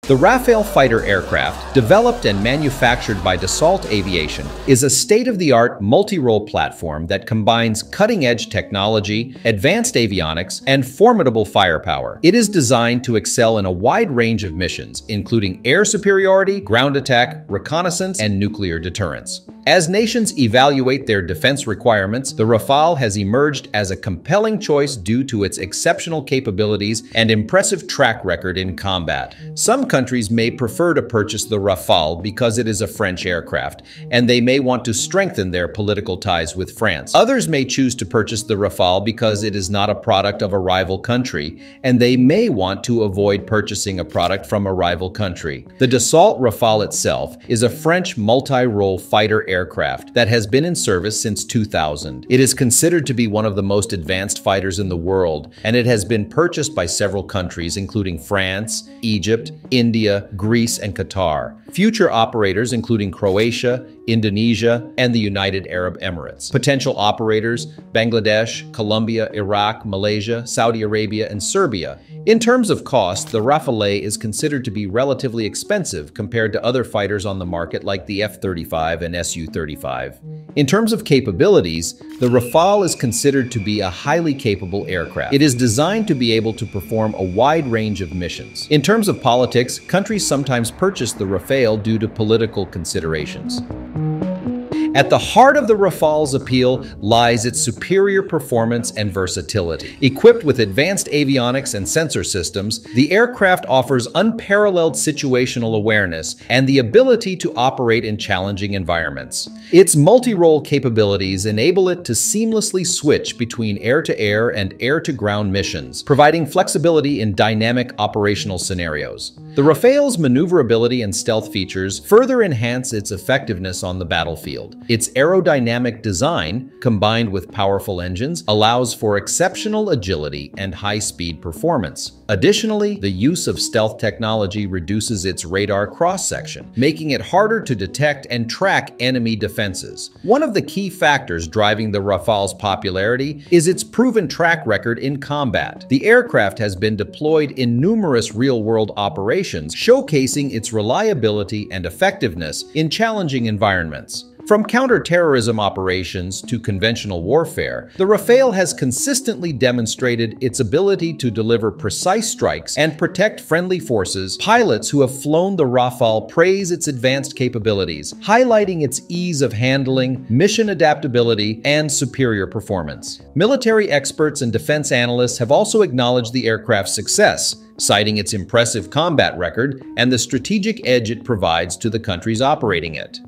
The Rafale fighter aircraft, developed and manufactured by Dassault Aviation, is a state-of-the-art multi-role platform that combines cutting-edge technology, advanced avionics, and formidable firepower. It is designed to excel in a wide range of missions, including air superiority, ground attack, reconnaissance, and nuclear deterrence. As nations evaluate their defense requirements, the Rafale has emerged as a compelling choice due to its exceptional capabilities and impressive track record in combat. Some countries may prefer to purchase the Rafale because it is a French aircraft, and they may want to strengthen their political ties with France. Others may choose to purchase the Rafale because it is not a product of a rival country, and they may want to avoid purchasing a product from a rival country. The Dassault Rafale itself is a French multi-role fighter aircraft that has been in service since 2000. It is considered to be one of the most advanced fighters in the world, and it has been purchased by several countries including France, Egypt, India, Greece, and Qatar. Future operators including Croatia, Indonesia, and the United Arab Emirates. Potential operators: Bangladesh, Colombia, Iraq, Malaysia, Saudi Arabia, and Serbia. In terms of cost, the Rafale is considered to be relatively expensive compared to other fighters on the market like the F-35 and Su-35. In terms of capabilities, the Rafale is considered to be a highly capable aircraft. It is designed to be able to perform a wide range of missions. In terms of politics, countries sometimes purchase the Rafale due to political considerations. At the heart of the Rafale's appeal lies its superior performance and versatility. Equipped with advanced avionics and sensor systems, the aircraft offers unparalleled situational awareness and the ability to operate in challenging environments. Its multi-role capabilities enable it to seamlessly switch between air-to-air and air-to-ground missions, providing flexibility in dynamic operational scenarios. The Rafale's maneuverability and stealth features further enhance its effectiveness on the battlefield. Its aerodynamic design, combined with powerful engines, allows for exceptional agility and high-speed performance. Additionally, the use of stealth technology reduces its radar cross-section, making it harder to detect and track enemy defenses. One of the key factors driving the Rafale's popularity is its proven track record in combat. The aircraft has been deployed in numerous real-world operations, showcasing its reliability and effectiveness in challenging environments. From counter-terrorism operations to conventional warfare, the Rafale has consistently demonstrated its ability to deliver precise strikes and protect friendly forces. Pilots who have flown the Rafale praise its advanced capabilities, highlighting its ease of handling, mission adaptability, and superior performance. Military experts and defense analysts have also acknowledged the aircraft's success, citing its impressive combat record and the strategic edge it provides to the countries operating it.